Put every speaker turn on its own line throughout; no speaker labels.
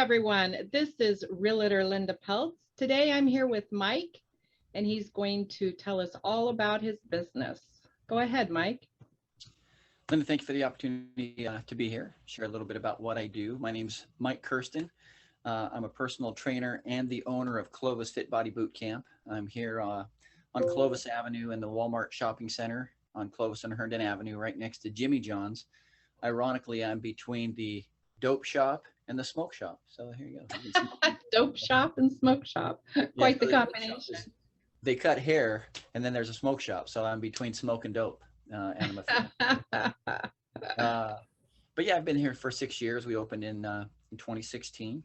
everyone. This is Realtor Linda Peltz. Today I'm here with Mike, and he's going to tell us all about his business. Go ahead, Mike.
Linda, thank you for the opportunity to be here, share a little bit about what I do. My name's Mike Kersten. I'm a personal trainer and the owner of Clovis Fit Body Boot Camp. I'm here on Clovis Avenue in the Walmart Shopping Center on Clovis and Herndon Avenue, right next to Jimmy John's. Ironically, I'm between the dope shop and the smoke shop. So here you go.
Dope shop and smoke shop. Quite the combination.
They cut hair, and then there's a smoke shop. So I'm between smoke and dope. And I'm but yeah, I've been here for 6 years. We opened in 2016,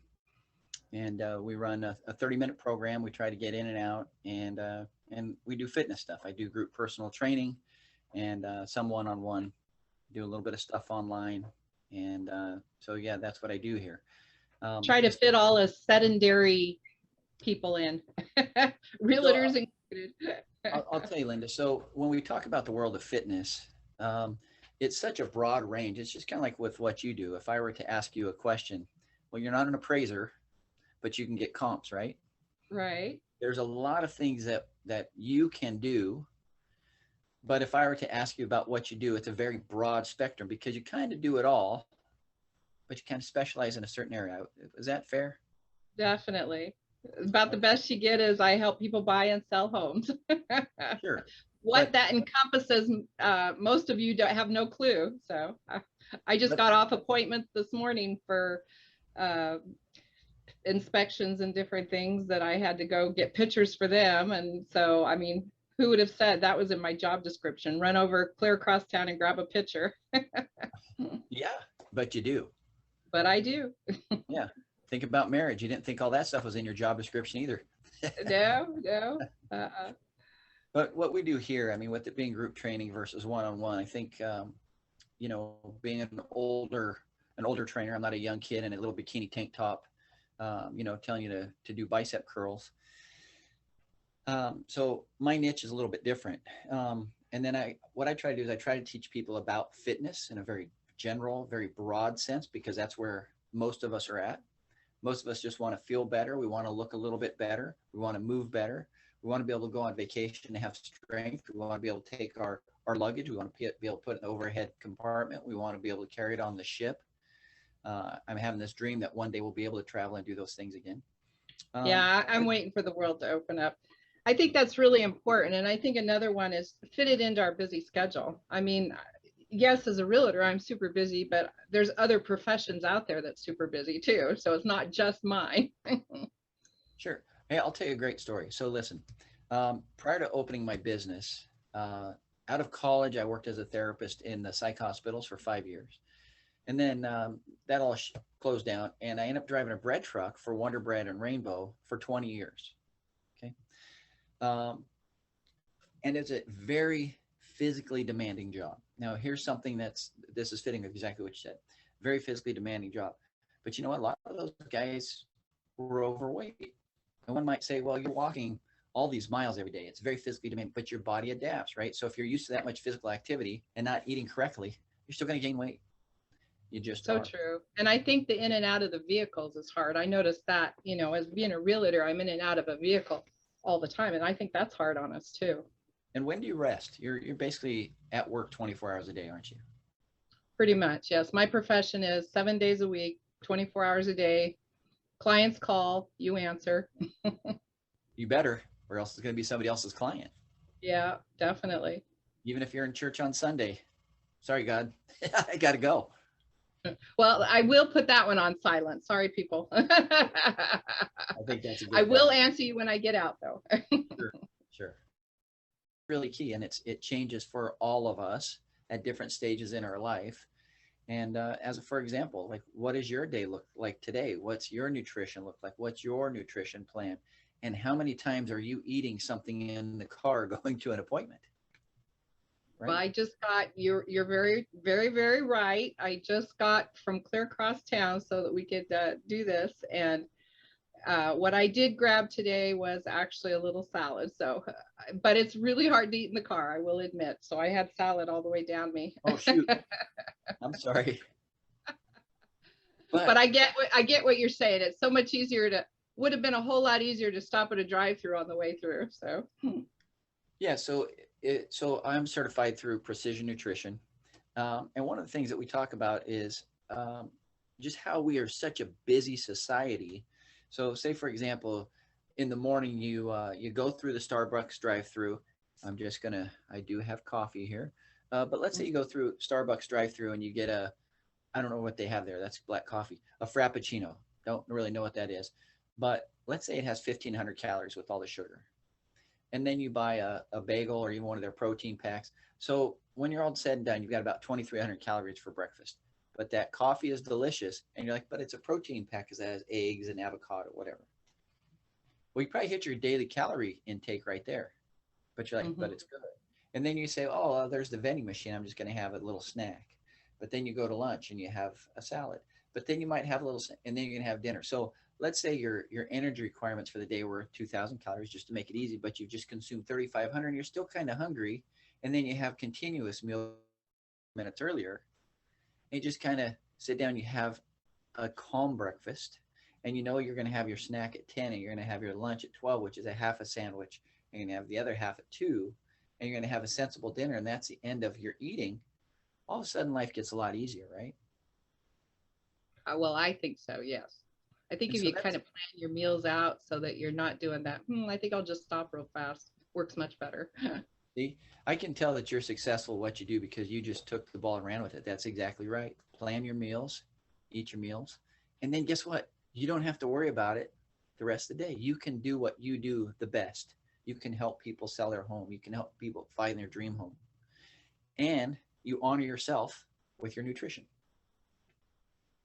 and we run a 30-minute program. We try to get in and out, and we do fitness stuff. I do group personal training and some one-on-one. Do a little bit of stuff online, and so yeah, that's what I do here.
Try to fit all us sedentary people in, realtors included.
I'll tell you, Linda. So when we talk about the world of fitness, it's such a broad range. It's just kind of like with what you do. If I were to ask you a question, well, you're not an appraiser, but you can get comps, right?
Right.
There's a lot of things that you can do. But if I were to ask you about what you do, it's a very broad spectrum because you kind of do it all, but you kind of specialize in a certain area. Is that fair?
Definitely. About the best you get is I help people buy and sell homes.
Sure.
What that encompasses, most of you don't have no clue. So I just got off appointments this morning for inspections and different things that I had to go get pictures for them. And so, I mean, who would have said that was in my job description? Run over, clear across town and grab a picture.
Yeah, but you do.
But I do.
Yeah. Think about marriage. You didn't think all that stuff was in your job description either.
No.
But what we do here, I mean, with it being group training versus one-on-one, I think, you know, being an older trainer, I'm not a young kid in a little bikini tank top, you know, telling you to do bicep curls. So my niche is a little bit different. And then what I try to do is I try to teach people about fitness in a very general, very broad sense, because that's where most of us are at. Most of us just want to feel better. We want to look a little bit better. We want to move better. We want to be able to go on vacation and have strength. We want to be able to take our luggage. We want to be able to put it in the overhead compartment. We want to be able to carry it on the ship. I'm having this dream that one day we'll be able to travel and do those things again.
Yeah, I'm waiting for the world to open up. I think that's really important. And I think another one is fit it into our busy schedule. I mean, yes, as a realtor, I'm super busy, but there's other professions out there that's super busy too. So it's not just mine.
Sure. Hey, I'll tell you a great story. So listen, prior to opening my business, out of college, I worked as a therapist in the psych hospitals for 5 years. And then that all closed down, and I ended up driving a bread truck for Wonder Bread and Rainbow for 20 years. Okay. And it's a very physically demanding job. Now, here's something this is fitting with exactly what you said. Very physically demanding job. But you know what? A lot of those guys were overweight. And one might say, well, you're walking all these miles every day. It's very physically demanding, but your body adapts, right? So if you're used to that much physical activity and not eating correctly, you're still going to gain weight. You just
so true. And I think the in and out of the vehicles is hard. I noticed that, you know, as being a realtor, I'm in and out of a vehicle all the time. And I think that's hard on us too.
And when do you rest? You're basically at work 24 hours a day, aren't you?
Pretty much, yes. My profession is 7 days a week, 24 hours a day. Clients call, you answer.
You better, or else it's going to be somebody else's client.
Yeah, definitely.
Even if you're in church on Sunday. Sorry, God, I got to go.
Well, I will put that one on silent. Sorry, people.
I think that's a good
I will answer you when I get out, though.
Sure. Really key, and it changes for all of us at different stages in our life. And for example, like, what does your day look like today? What's your nutrition look like? What's your nutrition plan? And how many times are you eating something in the car going to an appointment? Right?
Well, I just got, you're very, very, very right. I just got from clear across town so that we could do this. And what I did grab today was actually a little salad. So, but it's really hard to eat in the car, I will admit. So I had salad all the way down me.
Oh, shoot. I'm sorry.
But I get what you're saying. It's so much easier would have been a whole lot easier to stop at a drive-through on the way through. So
yeah, so I'm certified through Precision Nutrition. And one of the things that we talk about is just how we are such a busy society. So say, for example, in the morning, you go through the Starbucks drive-through. I do have coffee here. But let's say you go through Starbucks drive-through and you get I don't know what they have there. That's black coffee, a Frappuccino. Don't really know what that is. But let's say it has 1,500 calories with all the sugar. And then you buy a bagel or even one of their protein packs. So when you're all said and done, you've got about 2,300 calories for breakfast. But that coffee is delicious. And you're like, but it's a protein pack because it has eggs and avocado, whatever. Well, you probably hit your daily calorie intake right there. But you're like, but it's good. And then you say, oh, there's the vending machine. I'm just going to have a little snack. But then you go to lunch and you have a salad. But then you might have a little, and then you're going to have dinner. So let's say your energy requirements for the day were 2,000 calories, just to make it easy, but you've just consumed 3,500. You're still kind of hungry. And then you have continuous meal minutes earlier. And you just kind of sit down. You have a calm breakfast. And you know you're going to have your snack at 10, and you're going to have your lunch at 12, which is a half a sandwich. And you're going to have the other half at 2. And you're going to have a sensible dinner. And that's the end of your eating. All of a sudden life gets a lot easier, right?
Well, I think so, yes. I think if you kind of plan your meals out so that you're not doing that, I think I'll just stop real fast. Works much better.
See, I can tell that you're successful at what you do because you just took the ball and ran with it. That's exactly right. Plan your meals, eat your meals, and then guess what? You don't have to worry about it the rest of the day. You can do what you do the best. You can help people sell their home. You can help people find their dream home. And you honor yourself with your nutrition.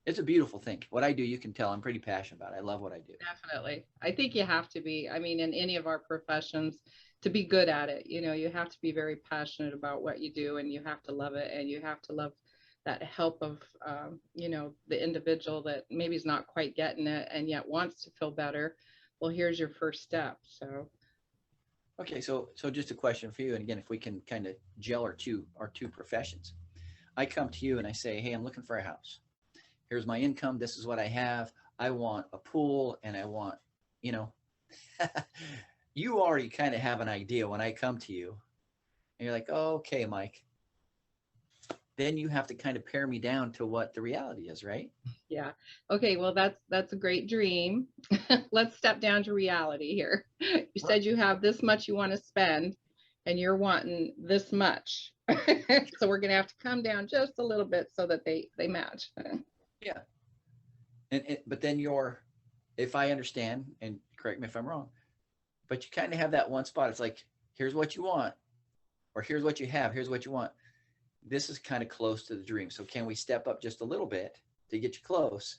It's a beautiful thing. What I do, you can tell I'm pretty passionate about it. I love what I do.
Definitely. I think you have to be, I mean, in any of our professions, to be good at it, you have to be very passionate about what you do, and you have to love it, and you have to love that help of, the individual that maybe is not quite getting it and yet wants to feel better. Well, here's your first step. So.
Okay. So just a question for you. And again, if we can kind of gel our two professions, I come to you and I say, hey, I'm looking for a house. Here's my income. This is what I have. I want a pool, and I want, you already kind of have an idea when I come to you and you're like, oh, okay, Mike. Then you have to kind of pare me down to what the reality is, right?
Yeah. Okay. Well, that's a great dream. Let's step down to reality here. You said you have this much you want to spend, and you're wanting this much. So we're going to have to come down just a little bit so that they match.
Yeah. But then if I understand, and correct me if I'm wrong, but you kind of have that one spot. It's like, here's what you want, or here's what you have. Here's what you want. This is kind of close to the dream. So can we step up just a little bit to get you close?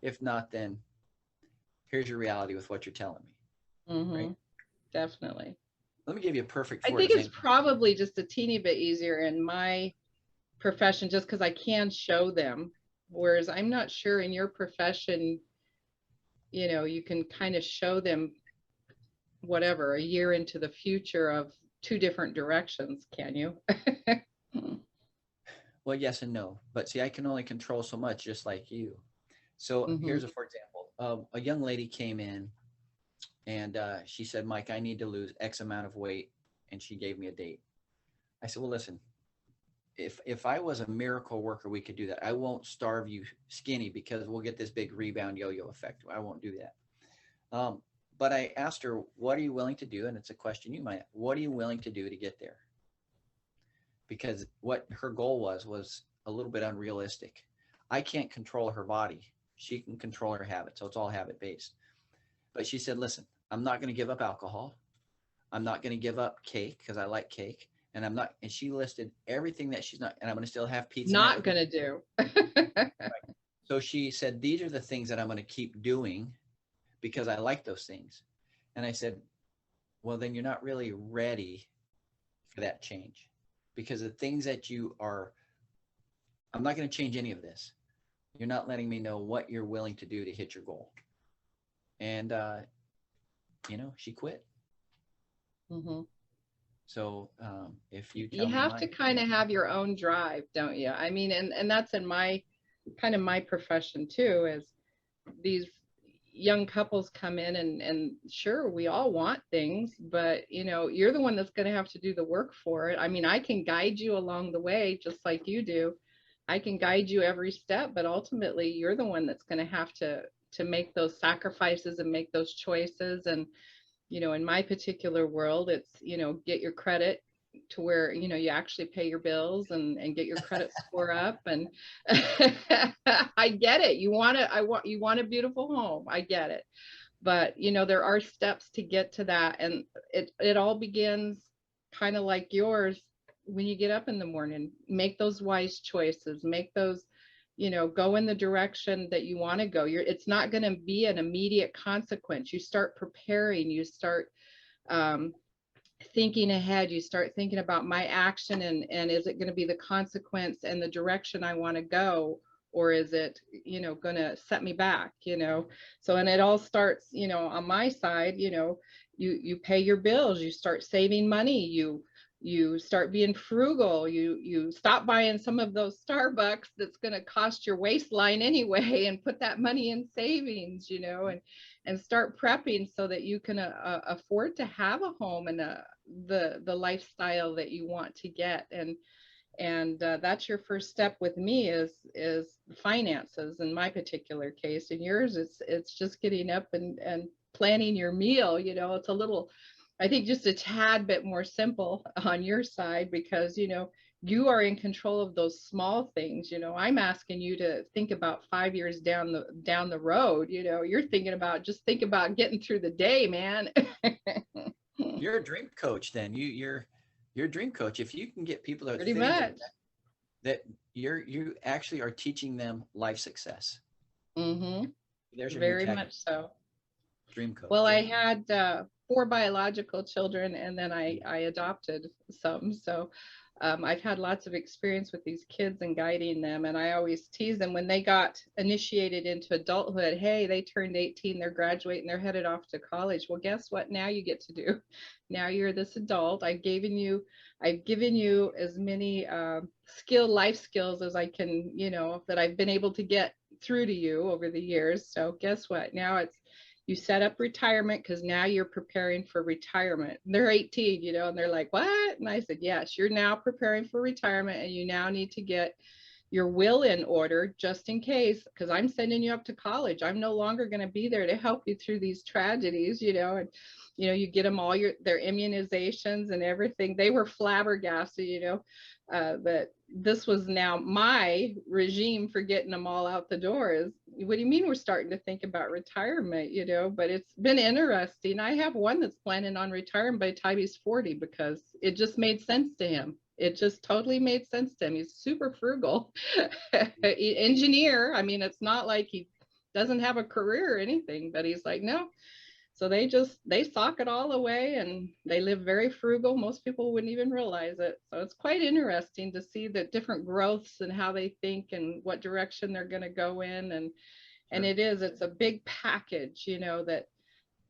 If not, then here's your reality with what you're telling me. Right?
Definitely.
Let me give you a perfect
example. I think it's probably just a teeny bit easier in my profession just because I can show them. Whereas I'm not sure in your profession, you can kind of show them whatever, a year into the future of two different directions, can you?
Well, yes and no. But see, I can only control so much, just like you. So here's for example, a young lady came in and she said, Mike, I need to lose X amount of weight. And she gave me a date. I said, well, listen, if I was a miracle worker, we could do that. I won't starve you skinny because we'll get this big rebound yo-yo effect. I won't do that. But I asked her, what are you willing to do? And it's a question you might, what are you willing to do to get there? Because what her goal was a little bit unrealistic. I can't control her body. She can control her habit. So it's all habit based. But she said, listen, I'm not going to give up alcohol. I'm not going to give up cake because I like cake. And she listed everything that she's not, and I'm going to still have pizza.
Not going to do.
Right. So she said, these are the things that I'm going to keep doing because I like those things. And I said, well, then you're not really ready for that change because the things that I'm not going to change any of this. You're not letting me know what you're willing to do to hit your goal. And, she quit. So if you
have to kind of have your own drive, don't you? I mean, and that's in my kind of my profession too, is these young couples come in and sure, we all want things, but you know, you're the one that's going to have to do the work for it. I mean, I can guide you along the way just like you do. I can guide you every step, but ultimately you're the one that's going to have to make those sacrifices and make those choices. And you know, in my particular world, it's, you know, get your credit to where, you know, you actually pay your bills and get your credit score up. And I get it. You want a beautiful home. I get it. But, you know, there are steps to get to that. And it all begins kind of like yours when you get up in the morning, make those wise choices, make those, you know, go in the direction that you want to go. It's not going to be an immediate consequence. You start preparing, you start thinking ahead, you start thinking about my action and is it going to be the consequence and the direction I want to go, or is it, you know, going to set me back, you know? So, and it all starts, you know, on my side, you know, you pay your bills, you start saving money, you start being frugal, you stop buying some of those Starbucks that's going to cost your waistline anyway, and put that money in savings, you know, and start prepping so that you can afford to have a home and the lifestyle that you want to get. And that's your first step with me is finances in my particular case. In yours, it's just getting up and planning your meal. You know, it's a little, I think, just a tad bit more simple on your side because, you know, you are in control of those small things. You know, I'm asking you to think about 5 years down the road. You know, you're thinking about, just think about getting through the day, man.
You're a dream coach then. You're a dream coach. If you can get people to
Pretty
think
much.
that you actually are teaching them life success.
Mm-hmm.
There's your new
Very
tag,
much so.
dream coach.
Well, I had 4 biological children, and then I adopted some. So I've had lots of experience with these kids and guiding them. And I always tease them when they got initiated into adulthood. Hey, they turned 18, they're graduating, they're headed off to college. Well, guess what? Now you get to do. Now you're this adult. I've given you as many life skills as I can, you know, that I've been able to get through to you over the years. So guess what? Now it's, you set up retirement because now you're preparing for retirement. They're 18, you know, and they're like, what? And I said, yes, you're now preparing for retirement and you now need to get your will in order just in case, because I'm sending you up to college. I'm no longer going to be there to help you through these tragedies, you know, and, you know, you get them all their immunizations and everything. They were flabbergasted, you know, that this was now my regime for getting them all out the door. Is, what do you mean we're starting to think about retirement, you know? But it's been interesting. I have one that's planning on retiring by the time he's 40 because it just made sense to him. It just totally made sense to him. He's super frugal engineer. I mean, it's not like he doesn't have a career or anything, but he's like, no. So they sock it all away and they live very frugal. Most people wouldn't even realize it. So it's quite interesting to see the different growths and how they think and what direction they're going to go in. And it's a big package, you know, that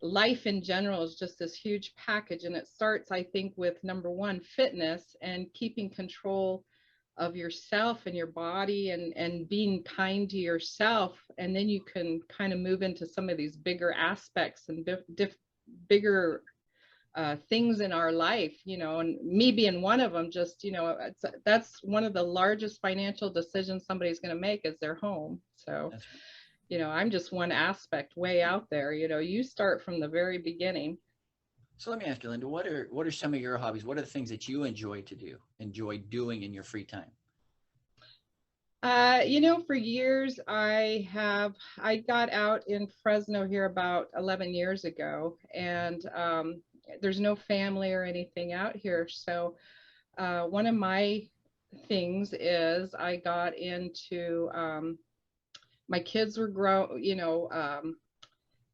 life in general is just this huge package. And it starts, I think, with number one, fitness and keeping control of yourself and your body and being kind to yourself. And then you can kind of move into some of these bigger aspects and bigger things in our life, you know, and me being one of them. Just, you know, that's one of the largest financial decisions somebody's going to make is their home. So
That's right.
you know, I'm just one aspect way out there. You know, you start from the very beginning.
So let me ask you, Linda, what are some of your hobbies? What are the things that you enjoy doing in your free time?
You know, for years I got out in Fresno here about 11 years ago, and there's no family or anything out here. So one of my things is I got into my kids were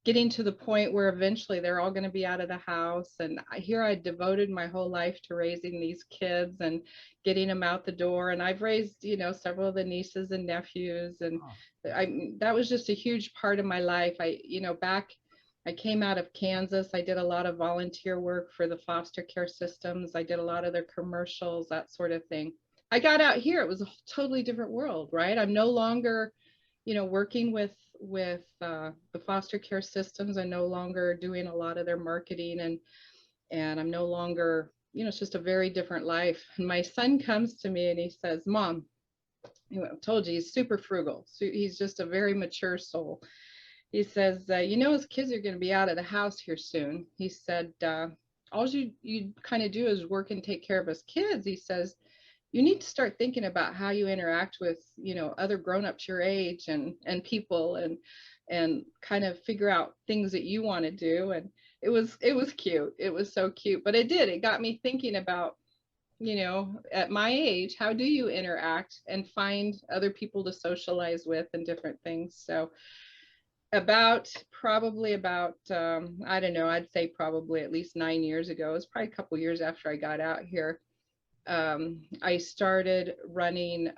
getting to the point where eventually they're all going to be out of the house. And here I devoted my whole life to raising these kids and getting them out the door. And I've raised, you know, several of the nieces and nephews. And that was just a huge part of my life. I came out of Kansas. I did a lot of volunteer work for the foster care systems. I did a lot of their commercials, that sort of thing. I got out here, it was a totally different world, right? I'm no longer, working with the foster care systems. I'm no longer doing a lot of their marketing, and I'm no longer, it's just a very different life. And my son comes to me and he says, Mom, I told you he's super frugal. So he's just a very mature soul. He says, his kids are going to be out of the house here soon. He said, all you kind of do is work and take care of us kids. He says, you need to start thinking about how you interact with, other grown-ups your age and people, and kind of figure out things that you want to do. And it was cute. It was so cute, but it got me thinking about, at my age, how do you interact and find other people to socialize with and different things. So probably about, I don't know, I'd say probably at least 9 years ago, it was probably a couple years after I got out here, I started running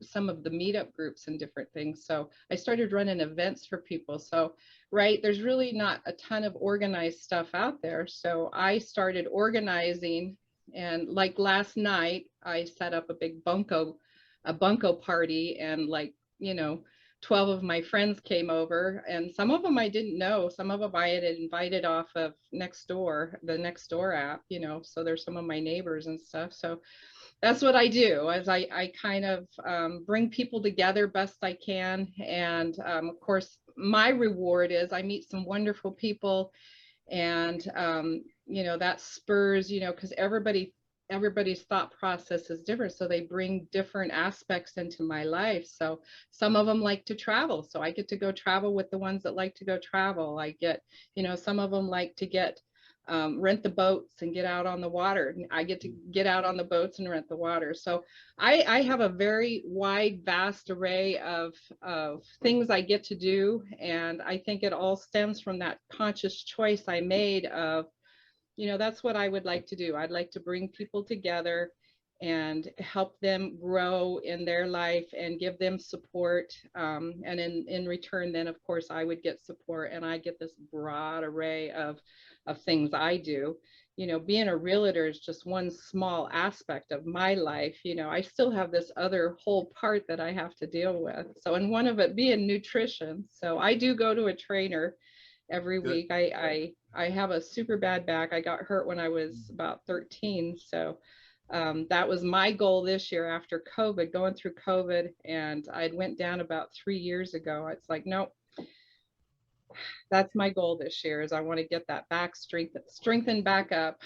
some of the meetup groups and different things. So I started running events for people. So, right, there's really not a ton of organized stuff out there. So I started organizing, and like last night, I set up a big bunco party, and 12 of my friends came over, and some of them I didn't know. Some of them I had invited off of Nextdoor, the Nextdoor app, so there's some of my neighbors and stuff. So that's what I do, as I kind of bring people together best I can. And of course, my reward is I meet some wonderful people, and that spurs, because everybody's thought process is different, so they bring different aspects into my life. So some of them like to travel, so I get to go travel with the ones that like to go travel. I get, some of them like to rent the boats and get out on the water. I get to get out on the boats and rent the water. So I have a very wide, vast array of things I get to do. And I think it all stems from that conscious choice I made of, that's what I would like to do. I'd like to bring people together and help them grow in their life and give them support. And in return, then of course I would get support, and I get this broad array of things I do. Being a realtor is just one small aspect of my life. I still have this other whole part that I have to deal with. So, and one of it being nutrition. So I do go to a trainer every week. I have a super bad back. I got hurt when I was about 13. So that was my goal this year after COVID, going through COVID, and I'd went down about 3 years ago. It's like, nope, that's my goal this year, is I want to get that back strengthened back up.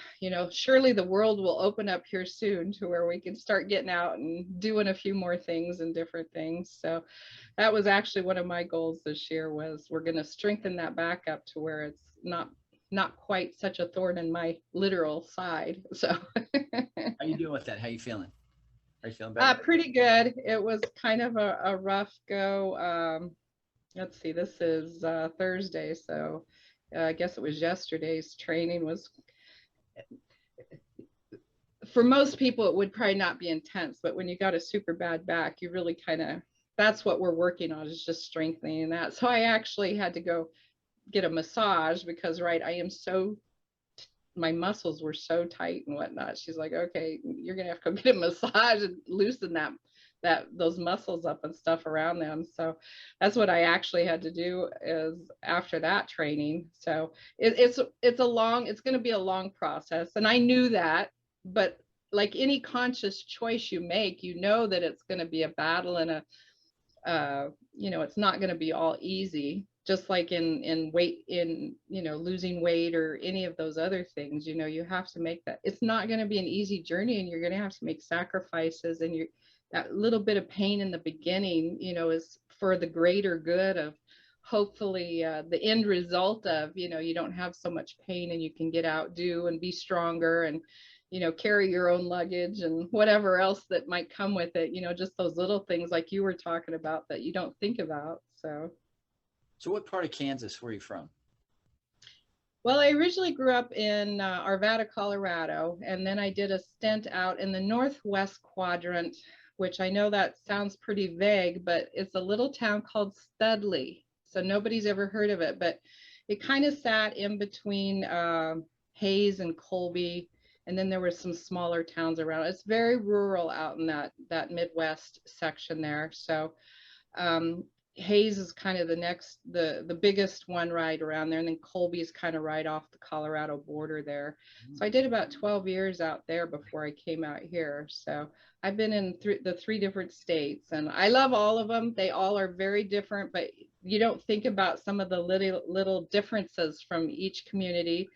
Surely the world will open up here soon to where we can start getting out and doing a few more things and different things. So that was actually one of my goals this year, was we're going to strengthen that back up to where it's not quite such a thorn in my literal side. So
How you doing with that? How you feeling? Are you feeling better?
Pretty good. It was kind of a rough go. Let's see, this is Thursday, so I guess it was yesterday's training. Was, for most people, it would probably not be intense, but when you got a super bad back, you really kind of, that's what we're working on, is just strengthening that. So I actually had to go get a massage because, right, my muscles were so tight and whatnot. She's like, okay, you're gonna have to go get a massage and loosen those muscles up and stuff around them. So that's what I actually had to do, is after that training. So it's going to be a long process, and I knew that. But like any conscious choice you make, that it's going to be a battle, and it's not going to be all easy. Just like in weight, losing weight or any of those other things, you have to make that. It's not going to be an easy journey, and you're going to have to make sacrifices, and that little bit of pain in the beginning, is for the greater good of hopefully the end result of, you don't have so much pain, and you can get out, do, and be stronger, and, carry your own luggage and whatever else that might come with it, just those little things like you were talking about that you don't think about.
So what part of Kansas were you from?
Well, I originally grew up in Arvada, Colorado, and then I did a stint out in the northwest quadrant, which I know that sounds pretty vague, but it's a little town called Studley. So nobody's ever heard of it, but it kind of sat in between Hayes and Colby, And then there were some smaller towns around. It's very rural out in that Midwest section there. So Hayes is kind of the biggest one right around there. And then Colby's kind of right off the Colorado border there. So I did about 12 years out there before I came out here. So I've been in the 3 different states, and I love all of them. They all are very different, but you don't think about some of the little differences from each community.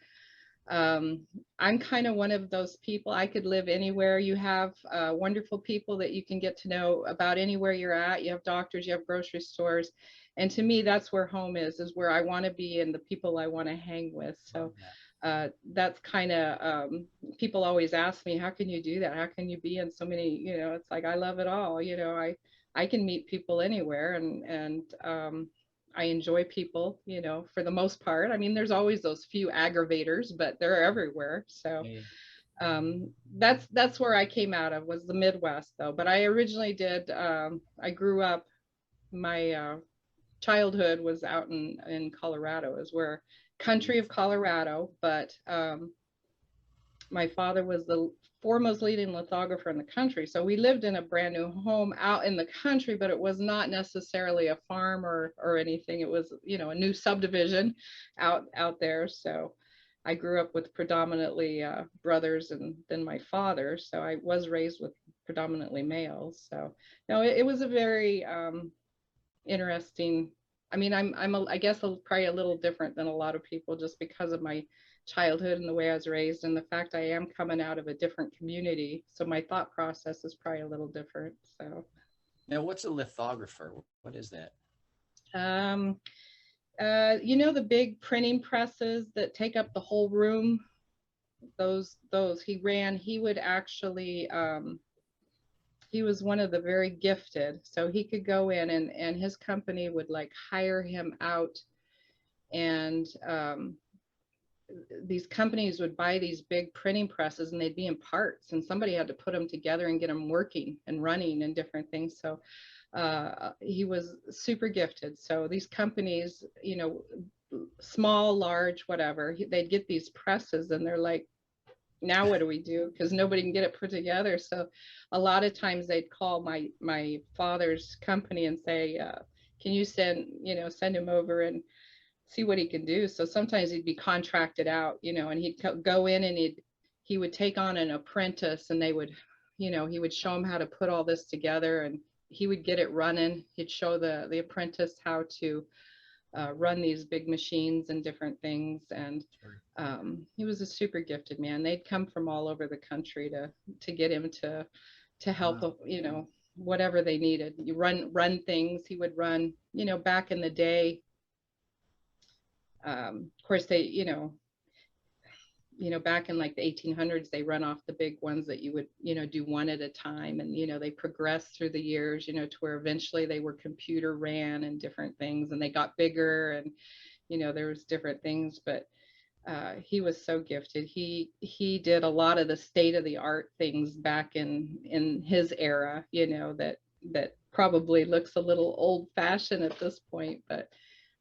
I'm kind of one of those people. I could live anywhere. You have wonderful people that you can get to know about anywhere you're at. You have doctors, you have grocery stores. And to me, that's where home is where I want to be and the people I want to hang with. So that's kind of, people always ask me, how can you do that? How can you be in so many, it's like, I love it all. I can meet people anywhere, and I enjoy people, for the most part. I mean, there's always those few aggravators, but they're everywhere. So that's where I came out of, was the Midwest though. But I originally I grew up, my childhood was out in Colorado, is where country of Colorado. But my father was the foremost leading lithographer in the country. So we lived in a brand new home out in the country, but it was not necessarily a farm or anything. It was, a new subdivision out there. So I grew up with predominantly brothers and then my father. So I was raised with predominantly males. So no, it was a very interesting. I mean, I guess probably a little different than a lot of people, just because of my childhood and the way I was raised, and the fact I am coming out of a different community. So my thought process is probably a little different. So
now, what's a lithographer? What is that?
The big printing presses that take up the whole room, those he would actually, he was one of the very gifted. So he could go in and his company would like hire him out, and these companies would buy these big printing presses, and they'd be in parts, and somebody had to put them together and get them working and running and different things. So he was super gifted. So these companies, small, large, whatever, they'd get these presses, and they're like, now what do we do? Because nobody can get it put together. So a lot of times they'd call my father's company and say, can you send him over and see what he can do. So sometimes he'd be contracted out, and he'd go in and he would take on an apprentice, and they would, he would show him how to put all this together, and he would get it running. He'd show the apprentice how to run these big machines and different things. And he was a super gifted man. They'd come from all over the country to get him to help, wow. Whatever they needed. You run things. He would run, back in the day. Of course, they, back in like the 1800s, they run off the big ones that you would, do one at a time. And, they progressed through the years, to where eventually they were computer ran and different things, and they got bigger, and, there was different things. But he was so gifted. He did a lot of the state of the art things back in his era, that probably looks a little old fashioned at this point, but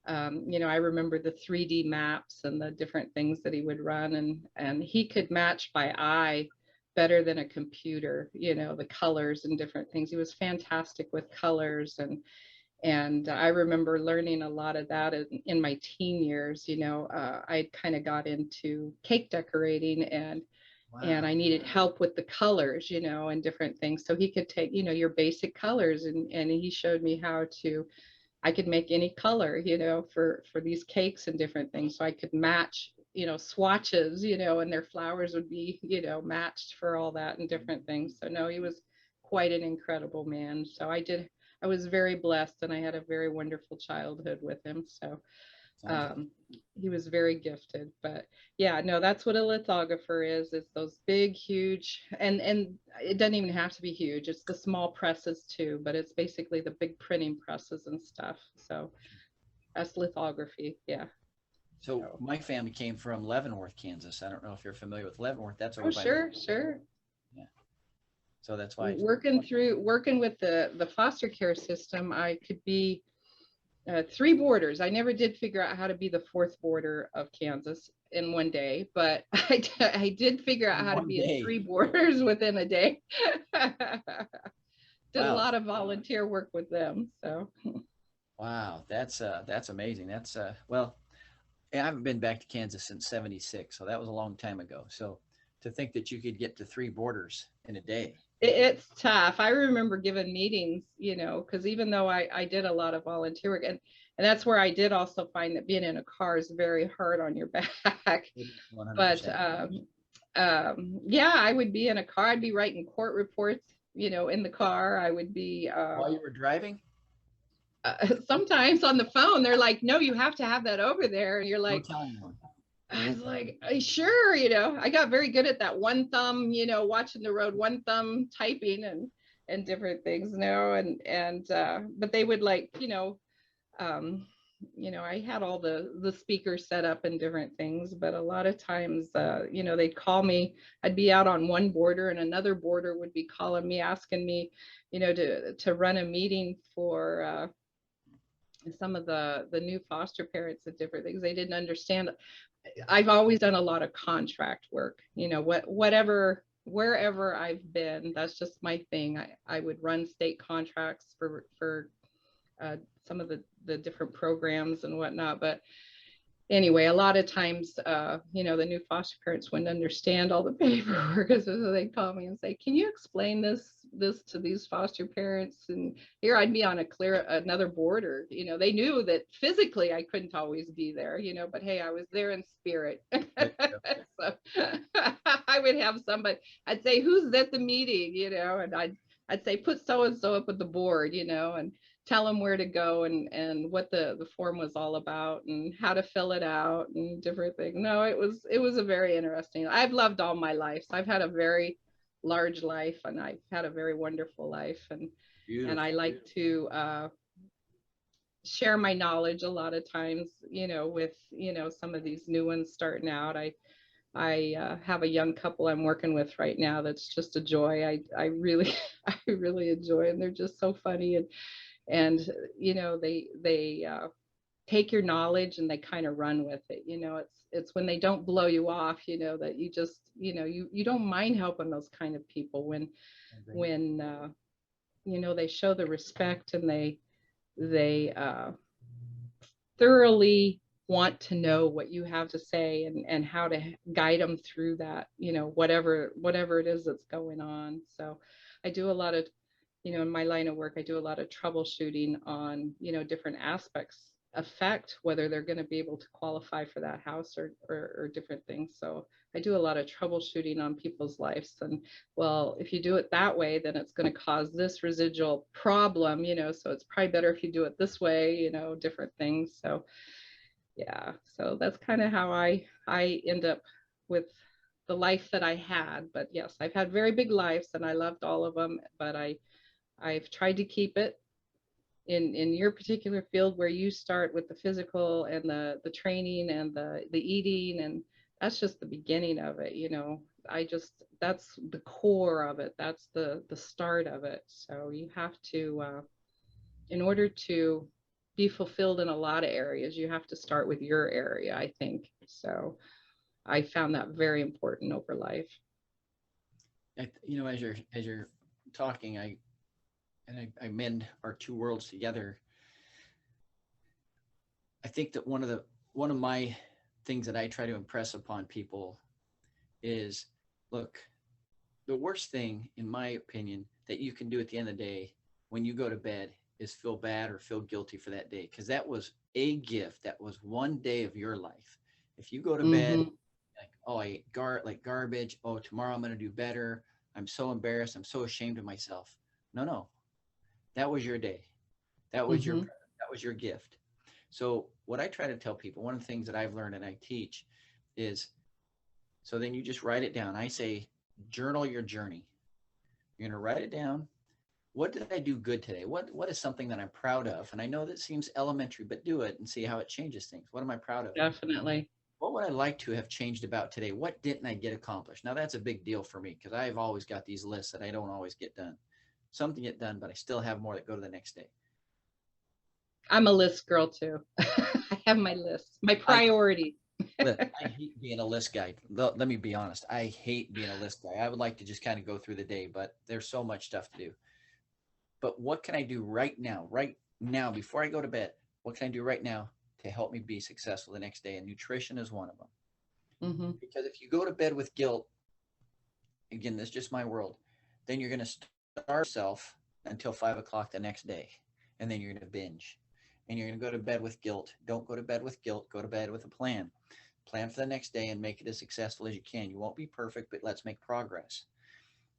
I remember the 3D maps and the different things that he would run, and he could match by eye better than a computer, the colors and different things. He was fantastic with colors, and I remember learning a lot of that in my teen years. I kind of got into cake decorating, and wow. And I needed help with the colors, and different things. So he could take, your basic colors, and he showed me how I could make any color, for these cakes and different things. So I could match, swatches, and their flowers would be, matched for all that and different things. So no, he was quite an incredible man. So I was very blessed, and I had a very wonderful childhood with him. So he was very gifted. But yeah, no, that's what a lithographer is. It's those big, huge, and it doesn't even have to be huge. It's the small presses too, but it's basically the big printing presses and stuff. So that's lithography. Yeah.
So my family came from Leavenworth, Kansas. I don't know if you're familiar with Leavenworth. That's over by
sure.
Yeah. So that's why
working with the foster care system, I could be 3 borders. I never did figure out how to be the 4th border of Kansas. in one day, but I did figure out how to
One
be in
day.
3 borders within a day. Did a
Wow.
lot of volunteer work with them. So
Wow. That's amazing. Well, I haven't been back to Kansas since 76. So that was a long time ago. So to think that you could get to 3 borders in a day.
it's tough. I remember giving meetings, because even though I did a lot of volunteer work, and that's where I did also find that being in a car is very hard on your back. But
100%.
yeah, I would be in a car. I'd be writing court reports, in the car. I would be
While you were driving?
sometimes on the phone. They're like, no, you have to have that over there. And you're
Don't
like,
tell anyone.
I was like, sure, I got very good at that one thumb, watching the road, one thumb typing and different things, but they would like, I had all the speakers set up and different things, but a lot of times, they'd call me. I'd be out on one border and another border would be calling me, asking me, to run a meeting for some of the new foster parents and different things. They didn't understand. I've always done a lot of contract work, wherever I've been, that's just my thing. I would run state contracts for some of the different programs and whatnot. But anyway, a lot of times, the new foster parents wouldn't understand all the paperwork, so they'd call me and say, "Can you explain this to these foster parents?" And here I'd be on another border. They knew that physically I couldn't always be there, but hey, I was there in spirit. So I would have somebody. I'd say, "Who's at the meeting?" And I'd say, "Put so and so up at the board," and tell them where to go and what the form was all about and how to fill it out and different things. No, it was a very interesting. I've loved all my life. So I've had a very large life and I've had a very wonderful life, and I like to share my knowledge a lot of times, with some of these new ones starting out. I have a young couple I'm working with right now that's just a joy. I really I really enjoy, and they're just so funny, and they take your knowledge and they kind of run with it. It's when they don't blow you off, that you just you don't mind helping those kind of people when they show the respect and they thoroughly want to know what you have to say and how to guide them through that, whatever it is that's going on. So I do a lot of, in my line of work, I do a lot of troubleshooting on, different aspects affect whether they're going to be able to qualify for that house or different things. So I do a lot of troubleshooting on people's lives. And well, if you do it that way, then it's going to cause this residual problem, so it's probably better if you do it this way, different things. So yeah, so that's kind of how I end up with the life that I had. But yes, I've had very big lives and I loved all of them, but I've tried to keep it in your particular field where you start with the physical and the training and the eating, and that's just the beginning of it. That's the core of it. That's the start of it. So you have to, in order to be fulfilled in a lot of areas, you have to start with your area, I think. So I found that very important over life.
As you're talking, I mend our two worlds together. I think that one of my things that I try to impress upon people is, look, the worst thing, in my opinion, that you can do at the end of the day when you go to bed is feel bad or feel guilty for that day, because that was a gift. That was one day of your life. If you go to bed like, oh, I ate garbage. Oh, tomorrow I'm going to do better. I'm so embarrassed. I'm so ashamed of myself. No. That was your day. That was your gift. So what I try to tell people, one of the things that I've learned and I teach is, so then you just write it down. I say, journal your journey. You're going to write it down. What did I do good today? What is something that I'm proud of? And I know that seems elementary, but do it and see how it changes things. What am I proud of?
Definitely.
What would I like to have changed about today? What didn't I get accomplished? Now that's a big deal for me because I've always got these lists that I don't always get done. Some get done, but I still have more that go to the next day.
I'm a list girl too. I have my list, my priority.
Look, I hate being a list guy. Let me be honest. I hate being a list guy. I would like to just kind of go through the day, but there's so much stuff to do. But what can I do right now, before I go to bed? What can I do right now to help me be successful the next day? And nutrition is one of them.
Hmm.
Because if you go to bed with guilt, again, this is just my world, then you're going to starve yourself until 5 o'clock the next day. And then you're going to binge. And you're going to go to bed with guilt. Don't go to bed with guilt. Go to bed with a plan. Plan for the next day and make it as successful as you can. You won't be perfect, but let's make progress.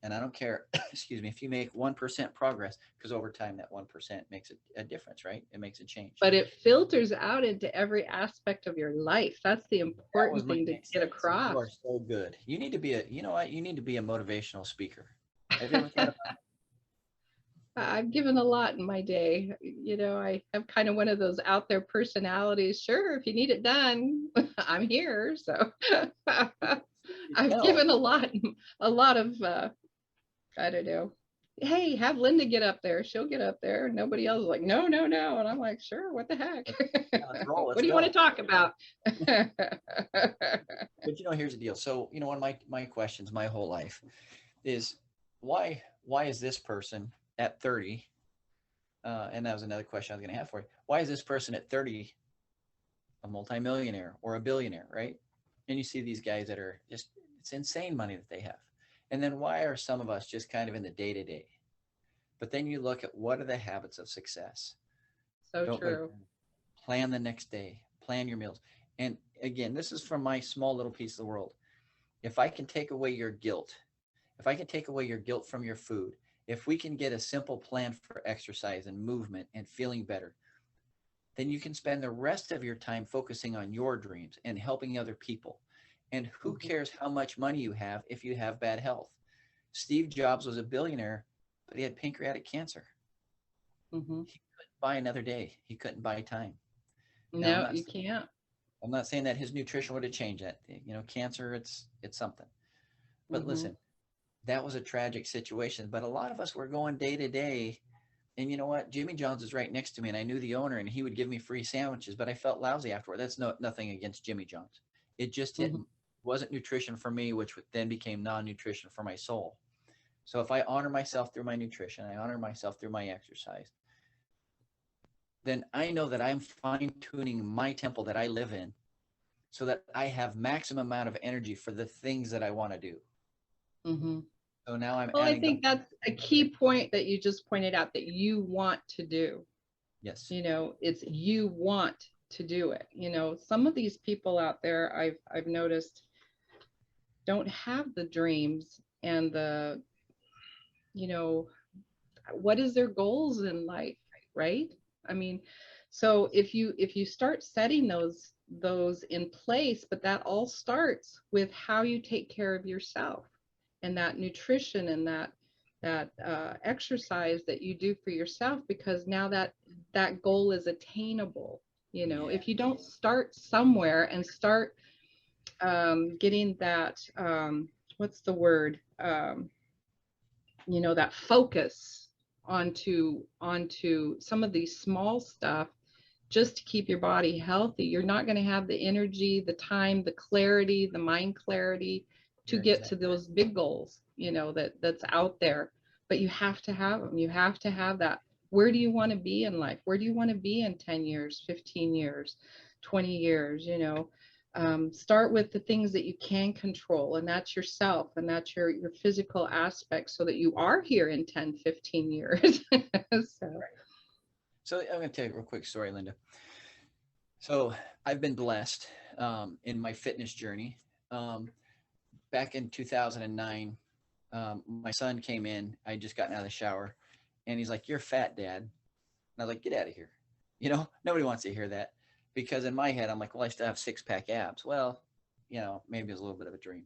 And I don't care, excuse me, if you make 1% progress, because over time that 1% makes a difference, right? It makes a change.
But it filters out into every aspect of your life. That's the
That was
important
my
thing to
next
get
sentence. You
across.
are so good. You need to be you know what? You need to be a motivational speaker. Have you ever thought about
I've given a lot in my day. I have kind of one of those out there personalities. Sure, if you need it done, I'm here. So I've
tell?
given a lot of, I don't know. Hey, have Linda get up there. She'll get up there. Nobody else is like, no, no, no. And I'm like, sure, what the heck?
Let's roll.
What
Let's
do you want to
go.
talk about?
But here's the deal. So, one of my questions my whole life is why is this person at 30? And that was another question I was going to have for you. Why is this person at 30 a multimillionaire or a billionaire, right? And you see these guys that are just, it's insane money that they have. And then why are some of us just kind of in the day to day? But then you look at what are the habits of success?
So
Don't go to
true.
plan the next day, plan your meals. And again, this is from my small little piece of the world. If I can take away your guilt, if I can take away your guilt from your food, if we can get a simple plan for exercise and movement and feeling better, then you can spend the rest of your time focusing on your dreams and helping other people. And who
Mhm.
cares how much money you have if you have bad health? Steve Jobs was a billionaire, but he had pancreatic cancer.
Mhm.
He couldn't buy another day. He couldn't buy time. Now,
No, you can't.
I'm not saying that his nutrition would have changed that. Cancer, it's something. But
Mhm.
listen, that was a tragic situation. But a lot of us were going day to day. And you know what? Jimmy John's is right next to me, and I knew the owner, and he would give me free sandwiches, but I felt lousy afterward. That's nothing against Jimmy John's. It just
Mhm.
wasn't nutrition for me, which then became non-nutrition for my soul. So if I honor myself through my nutrition, I honor myself through my exercise, then I know that I'm fine tuning my temple that I live in so that I have maximum amount of energy for the things that I want to do.
Mhm.
So now I'm
Well, I
adding the
think that's a key point that you just pointed out that you want to do.
yes,
It's you want to do it. Some of these people out there I've noticed don't have the dreams and the, you know, what is their goals in life, right? I mean, so if you start setting those in place, but that all starts with how you take care of yourself and that nutrition and that exercise that you do for yourself, because now that goal is attainable.
yeah,
If you don't start somewhere and start getting that, what's the word, that focus onto some of these small stuff just to keep your body healthy, you're not going to have the energy, the time, the clarity, the mind clarity to
you're
get to
exactly
those big goals, that's out there. But you have to have them. You have to have that. Where do you want to be in life? Where do you want to be in 10 years, 15 years, 20 years? Start with the things that you can control, and that's yourself, and that's your physical aspects, so that you are here in 10, 15 years. So.
right. So I'm going to tell you a real quick story, Linda. So I've been blessed in my fitness journey. Um, Back in 2009, my son came in. I just gotten out of the shower, and he's like, "You're fat, Dad." And I was like, "Get out of here." Nobody wants to hear that because in my head, I'm like, "Well, I still have six-pack abs." Well, maybe it's a little bit of a dream.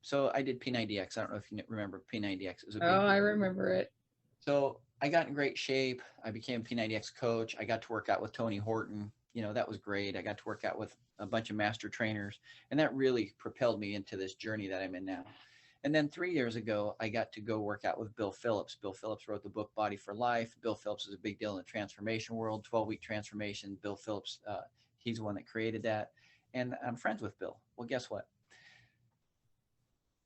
So I did P90X. I don't know if you remember P90X. It was a
Oh,
big
I
deal.
remember it.
So I got in great shape. I became a P90X coach. I got to work out with Tony Horton. That was great. I got to work out with a bunch of master trainers, and that really propelled me into this journey that I'm in now. And then 3 years ago, I got to go work out with Bill Phillips. Bill Phillips wrote the book Body for Life. Bill Phillips is a big deal in the transformation world, 12-week transformation. Bill Phillips, he's the one that created that. and I'm friends with Bill. Well, guess what?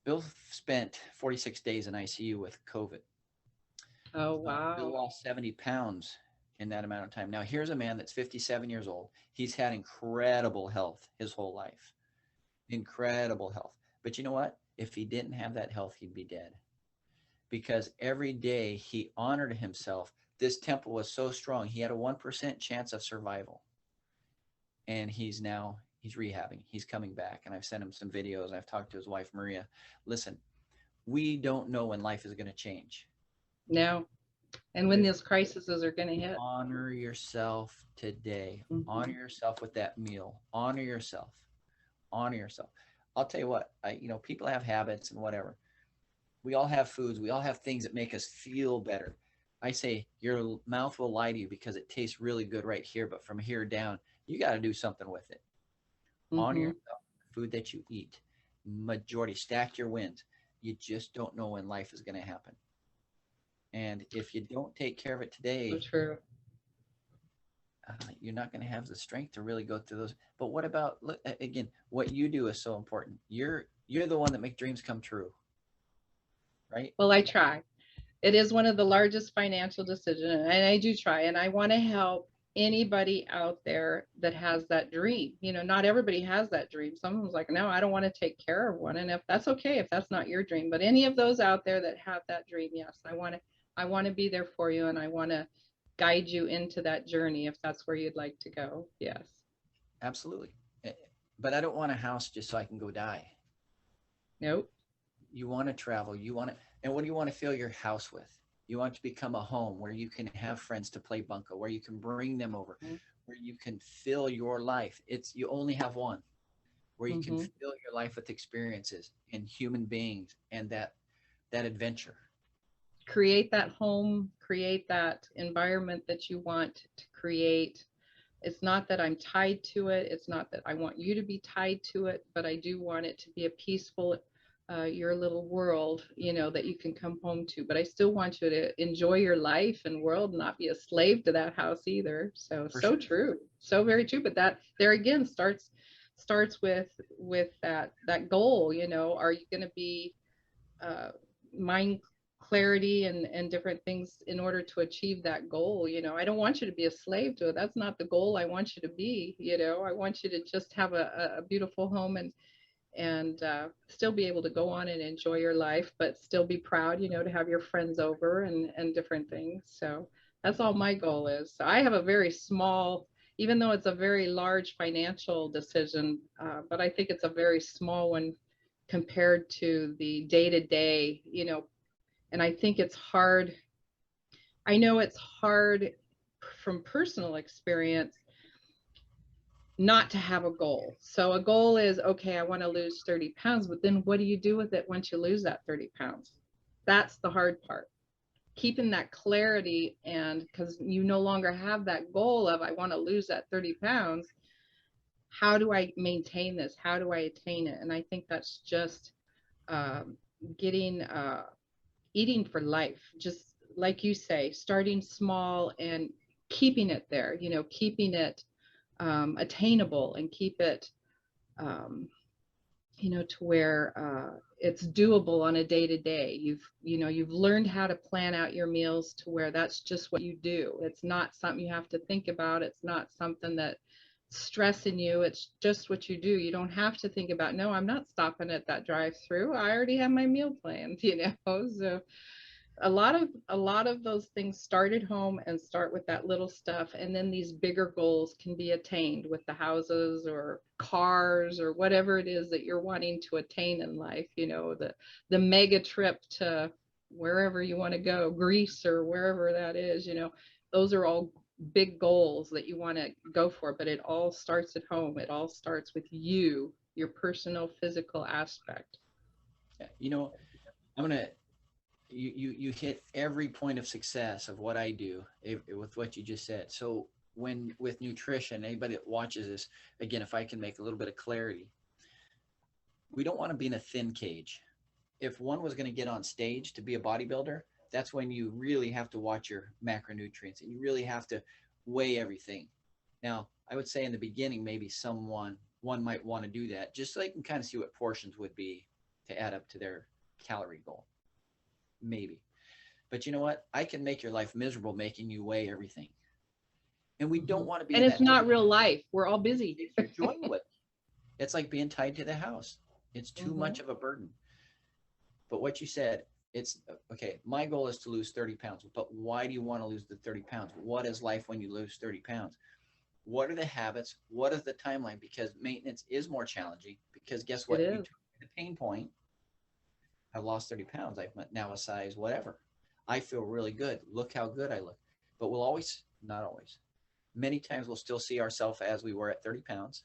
Bill spent 46 days in ICU with COVID.
Oh,
Bill
wow.
lost 70 pounds in that amount of time. Now, here's a man that's 57 years old. He's had incredible health his whole life, incredible health. But you know what? If he didn't have that health, he'd be dead, because every day he honored himself. This temple was so strong. He had a 1% chance of survival. And he's rehabbing. He's coming back. And I've sent him some videos. I've talked to his wife, Maria. Listen, we don't know when life is going to change.
No. And
But
when
if
those crises are going to hit.
honor yourself today, honor yourself with that meal, honor yourself, honor yourself. I'll tell you what, people have habits and whatever. We all have foods. We all have things that make us feel better. I say your mouth will lie to you because it tastes really good right here, but from here down, you got to do something with it. Honor
Mm-hmm.
yourself, food that you eat. Majority, stack your wins. You just don't know when life is going to happen. And if you don't take care of it
So
today,
true.
you're not going to have the strength to really go through those. But what about, look, again, what you do is so important. You're the one that make dreams come true, right?
Well, I try. It is one of the largest financial decisions, and I do try, and I want to help anybody out there that has that dream. Not everybody has that dream. Someone's like, no, I don't want to take care of one. And if that's okay, if that's not your dream, but any of those out there that have that dream, yes, I want to be there for you, and I want to guide you into that journey if that's where you'd like to go. Yes.
Absolutely. But I don't want a house just so I can go die.
Nope.
You want to travel. And what do you want to fill your house with? You want to become a home where you can have friends to play bunco, where you can bring them over, where you can fill your life. You only have one, where you can
Mm-hmm.
fill your life with experiences and human beings and that adventure.
Create that home, create that environment that you want to create. It's not that I'm tied to it. It's not that I want you to be tied to it, but I do want it to be a peaceful, your little world, that you can come home to. But I still want you to enjoy your life and world, not be a slave to that house either. So,
For
so
sure.
true. So very true. But that there again starts with that goal. Are you going to be mind clarity and different things in order to achieve that goal? I don't want you to be a slave to it. That's not the goal I want you to be. I want you to just have a beautiful home and still be able to go on and enjoy your life, but still be proud, to have your friends over and different things. So that's all my goal is. So I have a very small, even though it's a very large financial decision, but I think it's a very small one compared to the day to day, and I think it's hard. I know it's hard from personal experience not to have a goal. So a goal is, okay, I want to lose 30 pounds, but then what do you do with it once you lose that 30 pounds? That's the hard part. Keeping that clarity, and because you no longer have that goal of, I want to lose that 30 pounds, how do I maintain this? How do I attain it? And I think that's just getting, eating for life, just like you say, starting small and keeping it there, keeping it attainable, and keep it, um, to where it's doable on a day to day. You've learned how to plan out your meals to where that's just what you do. It's not something you have to think about. It's not something that's stressing you. It's just what you do. You don't have to think about, no, I'm not stopping at that drive-through. I already have my meal planned, So a lot of those things start at home and start with that little stuff, and then these bigger goals can be attained with the houses or cars or whatever it is that you're wanting to attain in life. The mega trip to wherever you want to go, Greece or wherever that is. Those are all big goals that you want to go for, but it all starts at home. It all starts with you, your personal physical aspect.
Yeah. I'm gonna you hit every point of success of what I do with what you just said. So when with nutrition, anybody that watches this, again, if I can make a little bit of clarity, we don't want to be in a thin cage. If one was going to get on stage to be a bodybuilder, that's when you really have to watch your macronutrients and you really have to weigh everything. Now, I would say in the beginning, maybe someone one might want to do that just so they can kind of see what portions would be to add up to their calorie goal. Maybe. But you know what? I can make your life miserable making you weigh everything. And we don't want to be
And
in
it's
that
not
negative.
real life. We're all busy.
Takes your joy away. It's like being tied to the house. It's too much of a burden. But what you said, it's okay. My goal is to lose 30 pounds. But why do you want to lose the 30 pounds? What is life when you lose 30 pounds? What are the habits? What is the timeline? Because maintenance is more challenging. Because guess what? You took the pain point. I've lost 30 pounds. I'm now a size whatever. I feel really good. Look how good I look. But we'll always, not always, many times we'll still see ourselves as we were at 30 pounds.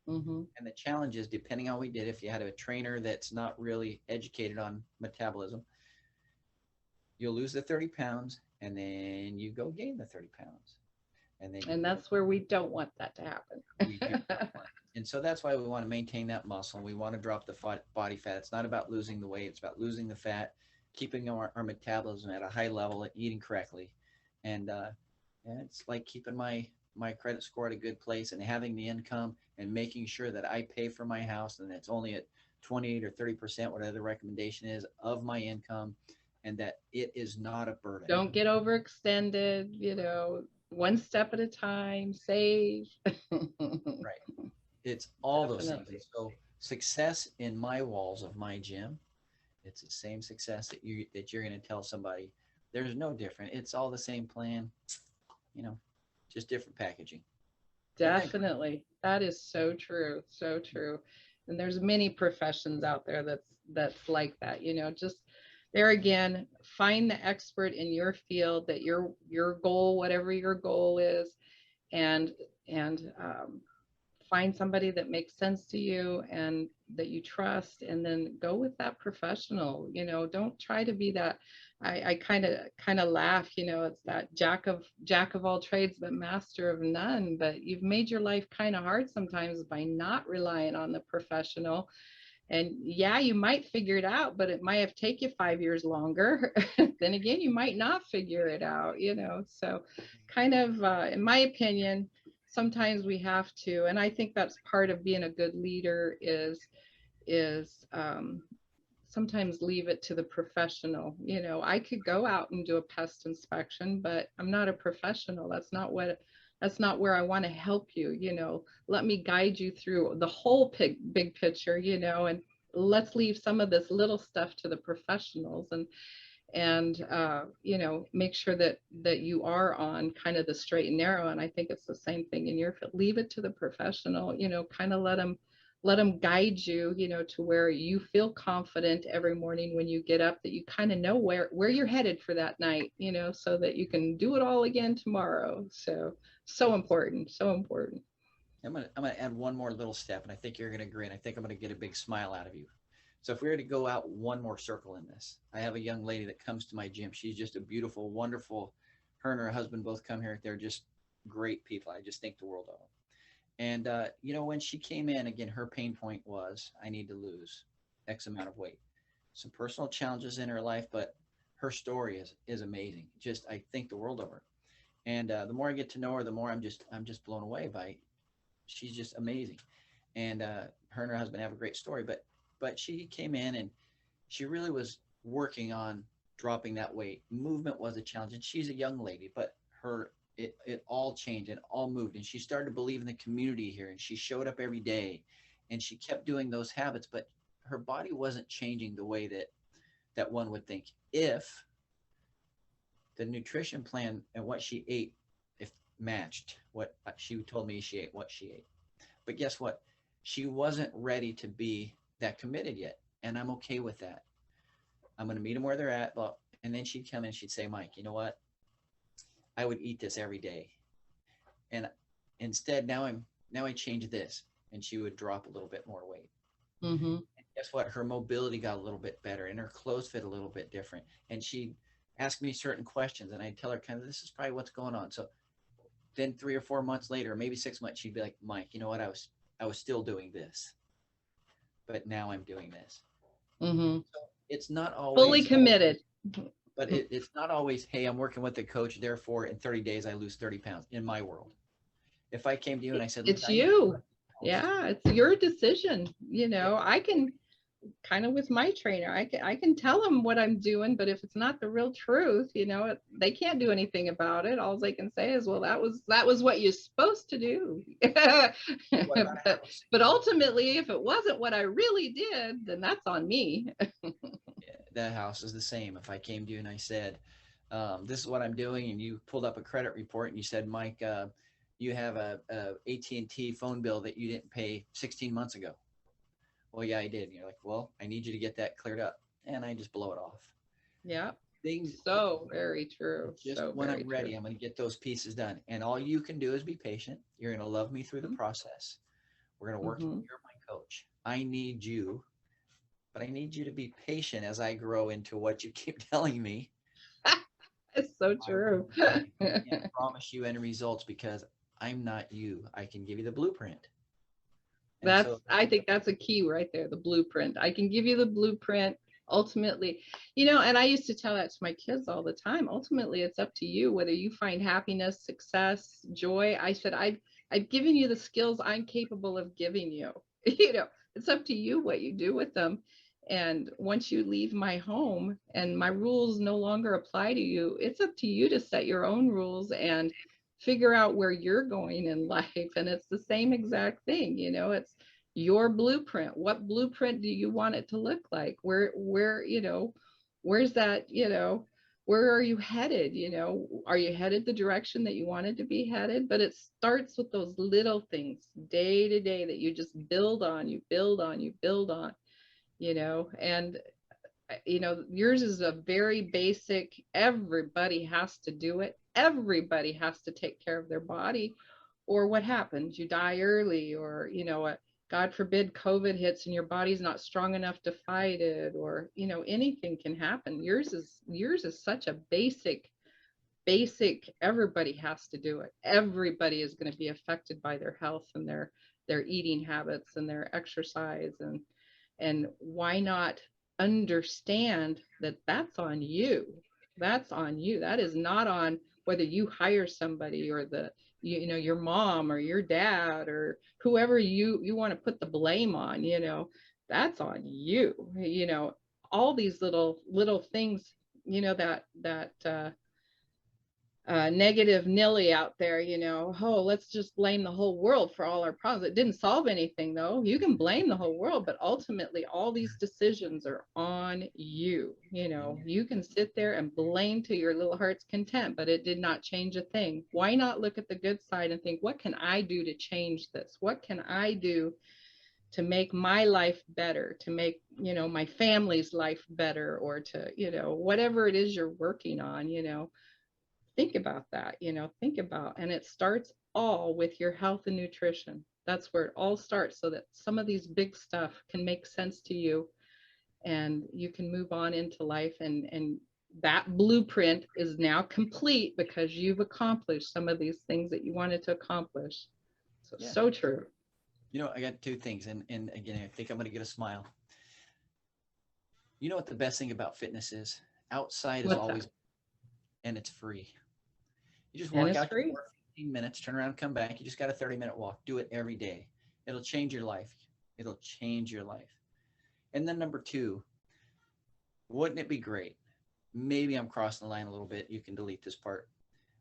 And the challenge is, depending on what we did, if you had a trainer that's not really educated on metabolism, you'll lose the 30 pounds and then you go gain the 30 pounds. And
that's where we don't want that to happen.
We do not want it. And so that's why we want to maintain that muscle. We want to drop the body fat. It's not about losing the weight. It's about losing the fat, keeping our metabolism at a high level, and eating correctly. And it's like keeping my credit score at a good place and having the income and making sure that I pay for my house and it's only at 28 or 30%, whatever the recommendation is, of my income, and that it is not a burden.
Don't get overextended, one step at a time, save.
Right. It's all those things. So success in my walls of my gym, it's the same success that you're going to tell somebody. There's no different. It's all the same plan, just different packaging.
Definitely. That is so true. So true. And there's many professions out there that's like that, just there again, find the expert in your field, that your goal, whatever your goal is, and find somebody that makes sense to you and that you trust, and then go with that professional. Don't try to be that. I kind of laugh, it's that jack of all trades but master of none. But you've made your life kind of hard sometimes by not relying on the professional. And yeah, you might figure it out, but it might have taken you 5 years longer. Then again, you might not figure it out, So kind of, in my opinion, sometimes we have to, and I think that's part of being a good leader is sometimes leave it to the professional. I could go out and do a pest inspection, but I'm not a professional. That's not where I want to help you. Let me guide you through the whole big picture, and let's leave some of this little stuff to the professionals, and make sure that you are on kind of the straight and narrow. And I think it's the same thing in your field. Leave it to the professional, kind of let them guide you, to where you feel confident every morning when you get up, that you kind of know where you're headed for that night, so that you can do it all again tomorrow. So important.
I'm gonna add one more little step, and I think you're gonna agree, and I think I'm gonna get a big smile out of you. So if we were to go out one more circle in this, I have a young lady that comes to my gym. She's just a beautiful, wonderful. Her and her husband both come here. They're just great people. I just think the world of them. And when she came in, again, her pain point was, I need to lose X amount of weight. Some personal challenges in her life, but her story is amazing. Just, I think the world of her. And the more I get to know her, the more I'm just blown away by. She's just amazing. And her and her husband have a great story, but she came in and she really was working on dropping that weight. Movement was a challenge, and she's a young lady, but it all changed and all moved, and she started to believe in the community here, and she showed up every day, and she kept doing those habits, but her body wasn't changing the way that one would think if the nutrition plan and what she ate if matched what she told me she ate, what she ate. But guess what? She wasn't ready to be that committed yet, and I'm okay with that. I'm going to meet them where they're at. And then she'd come in, she'd say, Mike, you know what? I would eat this every day. And instead, now I change this. And she would drop a little bit more weight.
Mm-hmm.
And guess what? Her mobility got a little bit better, and her clothes fit a little bit different. And she'd ask me certain questions, and I'd tell her kind of, this is probably what's going on. So then 3 or 4 months later, maybe 6 months, she'd be like, Mike, you know what? I was still doing this, but now I'm doing this.
Mm-hmm.
So it's not always
fully committed.
But it's not always, hey, I'm working with the coach, therefore in 30 days I lose 30 pounds in my world. If I came to you and I said,
it's you. Yeah, it's your decision. You know, I can kind of with my trainer, I can tell them what I'm doing, but if it's not the real truth, you know, they can't do anything about it. All they can say is, well, that was what you're supposed to do.
What about a
but
house?
but ultimately, if it wasn't what I really did, then that's on me.
Yeah, that house is the same. If I came to you and I said, this is what I'm doing, and you pulled up a credit report and you said, Mike, you have a AT&T phone bill that you didn't pay 16 months ago. Well, yeah, I did. And you're like, well, I need you to get that cleared up. And I just blow it off.
Yeah,
Things,
so very true.
just
So
when
very
I'm ready,
true.
I'm going to get those pieces done. And all you can do is be patient. You're going to love me through the process. We're going to work.
Mm-hmm.
You're my coach. I need you, but I need you to be patient as I grow into what you keep telling me.
It's so
I
true.
can't promise you any results because I'm not you. I can give you the blueprint. And so,
I think that's a key right there, the blueprint. I can give you the blueprint ultimately, you know, and I used to tell that to my kids all the time. Ultimately, it's up to you whether you find happiness, success, joy. I said, I've given you the skills I'm capable of giving you. You know, it's up to you what you do with them. And once you leave my home and my rules no longer apply to you, it's up to you to set your own rules and figure out where you're going in life. And it's the same exact thing, you know, it's your blueprint. What blueprint do you want it to look like? You know, where's that, you know, where are you headed? You know, are you headed the direction that you wanted to be headed? But it starts with those little things day to day that you just build on, you build on, you build on, you know, and you know, yours is a very basic, everybody has to do it. Everybody has to take care of their body, or what happens? You die early, or, you know, God forbid COVID hits and your body's not strong enough to fight it, or, you know, anything can happen. Yours is such a basic, everybody has to do it. Everybody is going to be affected by their health and their eating habits and their exercise, and why not understand that that's on you. That's on you. That is not on whether you hire somebody or you know, your mom or your dad or whoever you want to put the blame on, you know, that's on you. You know, all these little things, you know, that negative Nilly out there, you know, oh, let's just blame the whole world for all our problems. It didn't solve anything, though. You can blame the whole world, but ultimately, all these decisions are on you. You know, you can sit there and blame to your little heart's content, but it did not change a thing. Why not look at the good side and think, what can I do to change this? What can I do to make my life better, to make, you know, my family's life better, or to, you know, whatever it is you're working on, you know, think about that, you know, think about, and it starts all with your health and nutrition. That's where it all starts, so that some of these big stuff can make sense to you and you can move on into life, and that blueprint is now complete because you've accomplished some of these things that you wanted to accomplish. So
yeah,
so true.
you know, I got two things. And again, I think I'm going to get a smile. You know what the best thing about fitness is? Outside is
What's that?
always, and it's free. You just
And
walk
it's
out your
free.
door 15 minutes, turn around, come back. You just got a 30-minute walk. Do it every day. It'll change your life. It'll change your life. And then number two, wouldn't it be great? Maybe I'm crossing the line a little bit. You can delete this part.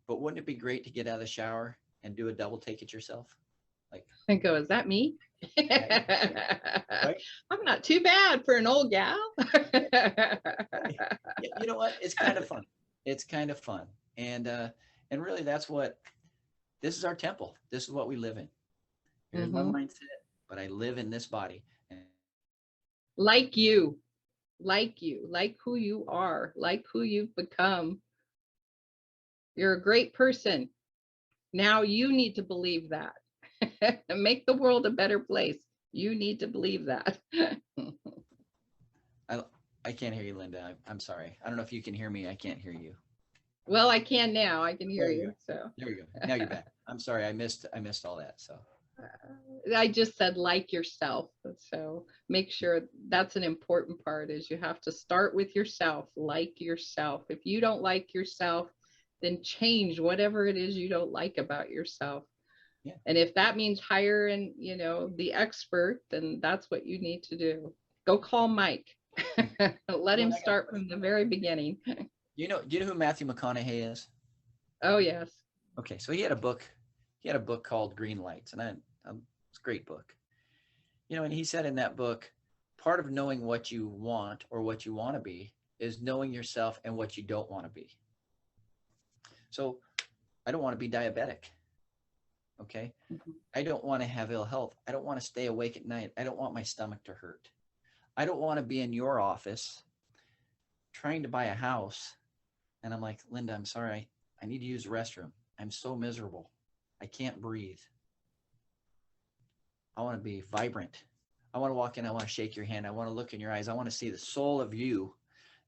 But wouldn't it be great to get out of the shower and do a double take it yourself? Like,
And go, is that me?
yeah, right?
I'm not too bad for an old gal.
Yeah, you know what? It's kind of fun. It's kind of fun. And really that's what this is, our temple. This is what we live in. Here's my
Mm-hmm.
mindset, but I live in this body. And
Like you, like who you are, like who you've become. You're a great person. Now you need to believe that. Make the world a better place. You need to believe that.
I I can't hear you, Linda. I'm sorry. I don't know if you can hear me. I can't hear you.
Well, I can now. I can hear
There you go.
you. So
There you go. Now you're back. I'm sorry. I missed all that. So
I just said like yourself. So make sure that's an important part, is you have to start with yourself, like yourself. If you don't like yourself, then change whatever it is you don't like about yourself.
Yeah.
And if that means hiring, the expert, then that's what you need to do. Go call Mike. Let him start from the very beginning.
Do you know who Matthew McConaughey is?
Oh, yes.
Okay, so he had a book called Green Lights, and it's a great book. And he said in that book, part of knowing what you want or what you want to be is knowing yourself and what you don't want to be. So I don't want to be diabetic. Okay. Mm-hmm. I don't want to have ill health. I don't want to stay awake at night. I don't want my stomach to hurt. I don't want to be in your office trying to buy a house. And I'm like, Linda, I'm sorry. I need to use the restroom. I'm so miserable. I can't breathe. I want to be vibrant. I want to walk in. I want to shake your hand. I want to look in your eyes. I want to see the soul of you.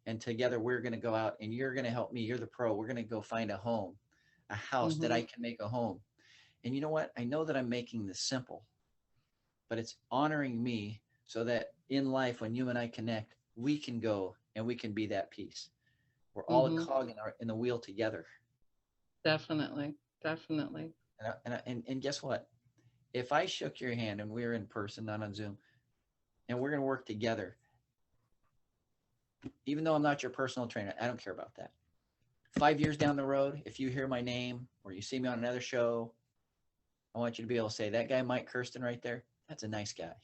And together we're going to go out and you're going to help me. You're the pro. We're going to go find a home, a house that I can make a home. And you know what? I know that I'm making this simple, but it's honoring me so that in life, when you and I connect, we can go and we can be that piece. We're all a cog in the wheel together.
Definitely. Definitely.
And guess what? If I shook your hand and we were in person, not on Zoom, and we're going to work together, even though I'm not your personal trainer, I don't care about that. 5 years down the road, if you hear my name or you see me on another show, I want you to be able to say, that guy, Mike Kersten right there, that's a nice guy.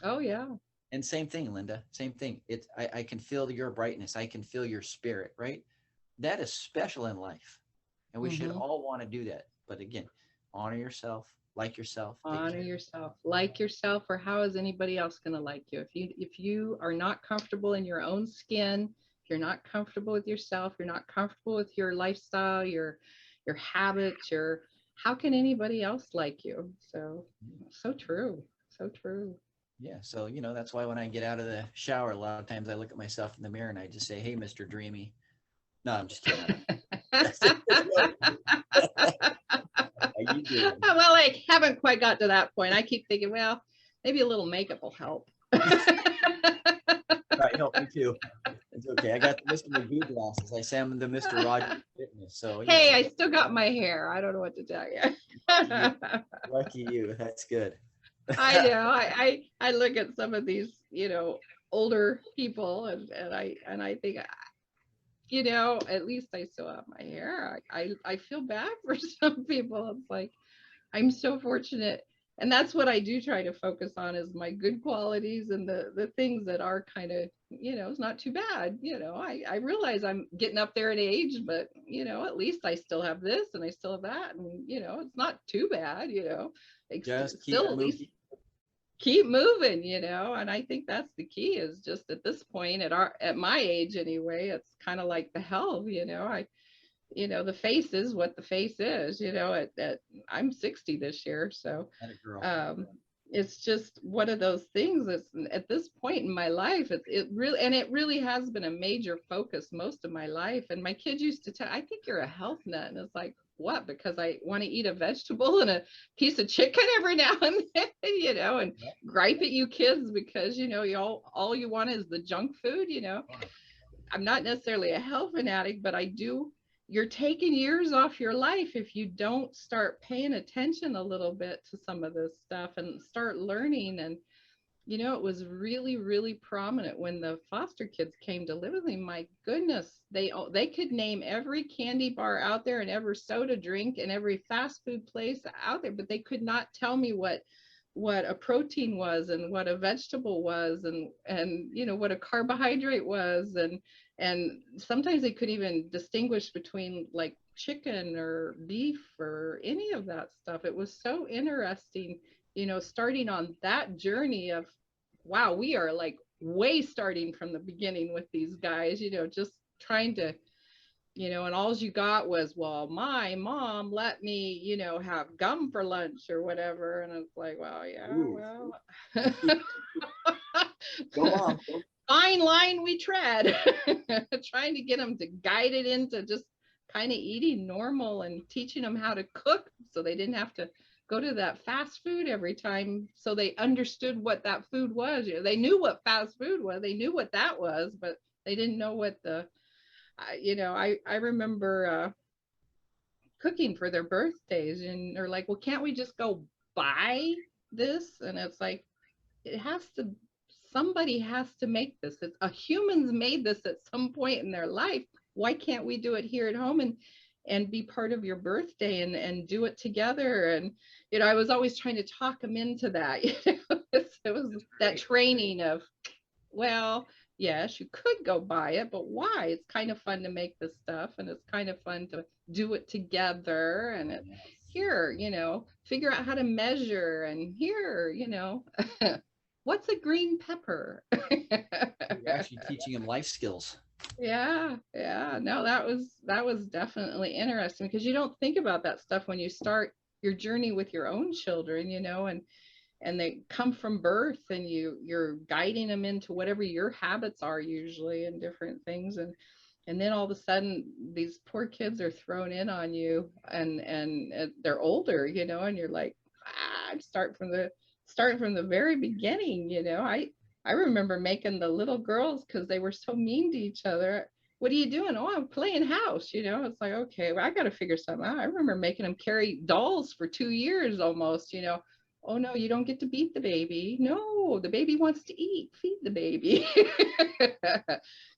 Oh, yeah.
And same thing, Linda, same thing. I can feel your brightness. I can feel your spirit, right? That is special in life. And we should all want to do that. But again, honor yourself, like yourself.
Honor yourself, like yourself, or how is anybody else going to like you? If you are not comfortable in your own skin, if you're not comfortable with yourself, you're not comfortable with your lifestyle, your habits, how can anybody else like you? So true. So true.
Yeah. So, that's why when I get out of the shower, a lot of times I look at myself in the mirror and I just say, hey, Mr. Dreamy. No, I'm just kidding. You doing?
Well, I haven't quite got to that point. I keep thinking, well, maybe a little makeup will help.
Right, help me too. It's okay. I got the Mr. Magoo glasses. I say I'm the Mr. Roger Fitness. So
hey, I still got my hair. I don't know what to tell you.
Lucky you. That's good.
I know. I look at some of these, older people, and I think, at least I still have my hair. I feel bad for some people. It's like, I'm so fortunate. And that's what I do try to focus on, is my good qualities and the things that are kind of, it's not too bad. I realize I'm getting up there in age, but, at least I still have this and I still have that. And, it's not too bad,
Just
still at least keep moving, and I think that's the key, is just at this point at my age anyway, it's kind of like the health, the face is what the face is, I'm 60 this year. So it's just one of those things that's at this point in my life, it really has been a major focus most of my life. And my kids used to tell, I think you're a health nut. And it's like, what? Because I want to eat a vegetable and a piece of chicken every now and then, and gripe at you kids because, all you want is the junk food, I'm not necessarily a health fanatic, but you're taking years off your life if you don't start paying attention a little bit to some of this stuff and start learning. And, it was really, really prominent when the foster kids came to live with me. My goodness, they could name every candy bar out there and every soda drink and every fast food place out there, but they could not tell me what a protein was and what a vegetable was and what a carbohydrate was. And sometimes they couldn't even distinguish between like chicken or beef or any of that stuff. It was so interesting, starting on that journey of, wow, we are like way starting from the beginning with these guys, just trying to, and all you got was, well, my mom let me, have gum for lunch or whatever. And it's like, well, yeah,
Ooh.
well. Go on. Fine line we tread, trying to get them to guide it into just kind of eating normal and teaching them how to cook so they didn't have to go to that fast food every time. So they understood what that food was. They knew what fast food was. They knew what that was, but they didn't know what I remember cooking for their birthdays, and they're like, well, can't we just go buy this? And it's like, it has to, somebody has to make this. It's a humans made this at some point in their life. Why can't we do it here at home and be part of your birthday and do it together? And I was always trying to talk them into that. It was that training of, well, yes, you could go buy it, but why? It's kind of fun to make this stuff, and it's kind of fun to do it together. And here, figure out how to measure, and here, what's a green pepper?
You're actually teaching them life skills.
Yeah. No, that was definitely interesting, because you don't think about that stuff when you start your journey with your own children, and they come from birth, and you're guiding them into whatever your habits are usually, and different things, and then all of a sudden these poor kids are thrown in on you, and they're older, and you're like, I'm starting from the very beginning. I remember making the little girls, because they were so mean to each other. What are you doing? Oh, I'm playing house. It's like, okay, well, I got to figure something out. I remember making them carry dolls for 2 years almost. Oh no, you don't get to beat the baby. No, the baby wants to eat. Feed the baby.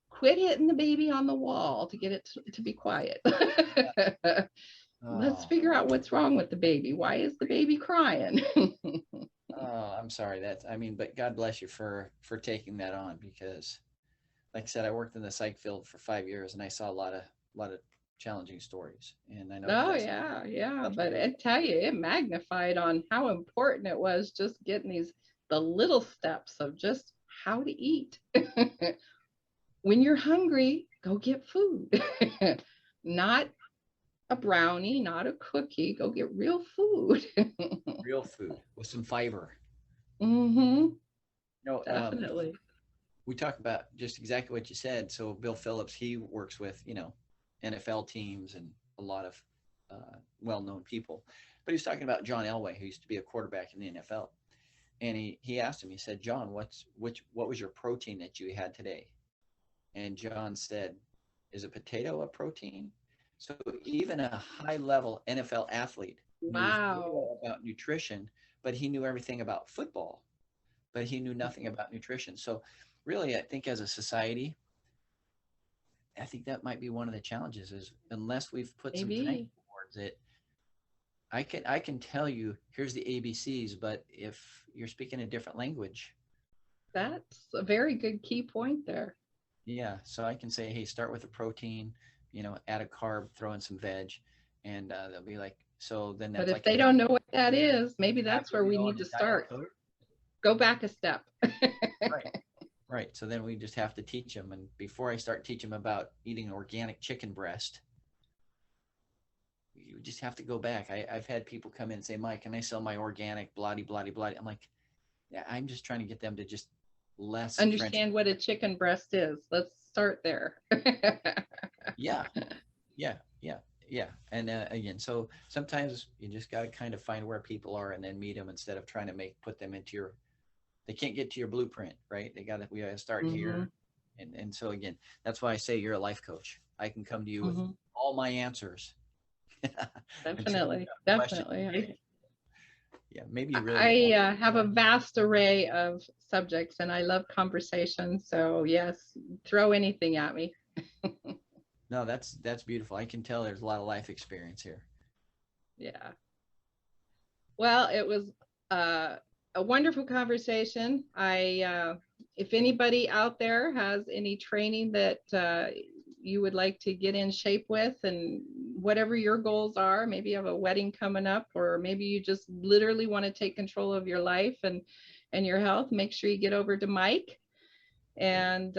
Quit hitting the baby on the wall to get it to be quiet. Let's figure out what's wrong with the baby. Why is the baby crying?
Oh, I'm sorry. But God bless you for taking that on, because like I said, I worked in the psych field for 5 years, and I saw a lot of challenging stories. And I know.
Oh yeah. But I tell you, it magnified on how important it was just getting the little steps of just how to eat. When you're hungry, go get food. Not a brownie, not a cookie. Go get real food.
Real food with some fiber.
Mm-hmm. Definitely.
We talk about just exactly what you said. So Bill Phillips, he works with, NFL teams and a lot of well-known people. But he's talking about John Elway, who used to be a quarterback in the NFL. And he asked him, he said, John, what was your protein that you had today? And John said, is a potato a protein? So even a high-level NFL athlete knew about nutrition, but he knew everything about football, but he knew nothing about nutrition. So really, I think as a society, I think that might be one of the challenges, is unless we've put some training towards it, I can tell you, here's the ABCs, but if you're speaking a different language.
That's a very good key point there.
Yeah. So I can say, hey, start with a protein, add a carb, throw in some veg, and they'll be like, so then that's.
But if they don't know what that is, maybe that's where we need to start. Go back a step.
Right. So then we just have to teach them. And before I start teaching them about eating an organic chicken breast, you just have to go back. I've had people come in and say, Mike, can I sell my organic bloody? I'm like, yeah, I'm just trying to get them to just less
understand what a chicken breast is. Let's start there.
Yeah. And again, so sometimes you just got to kind of find where people are and then meet them, instead of trying to put them into they can't get to your blueprint, right? We got to start here. And so again, that's why I say you're a life coach. I can come to you with all my answers.
Definitely.
Yeah, maybe you really.
I have a vast array of subjects, and I love conversation. So yes, throw anything at me.
No, that's beautiful. I can tell there's a lot of life experience here.
Yeah. Well, it was a wonderful conversation. If anybody out there has any training that you would like to get in shape with, and whatever your goals are, maybe you have a wedding coming up, or maybe you just literally want to take control of your life and your health, make sure you get over to Mike, and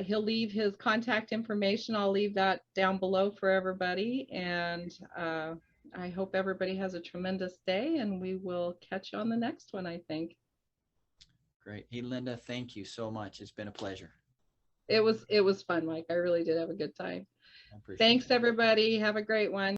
he'll leave his contact information. I'll leave that down below for everybody. And I hope everybody has a tremendous day, and we will catch you on the next one, I think.
Great. Hey, Linda, thank you so much. It's been a pleasure.
It was fun, Mike. I really did have a good time. Thanks, everybody. Have a great one.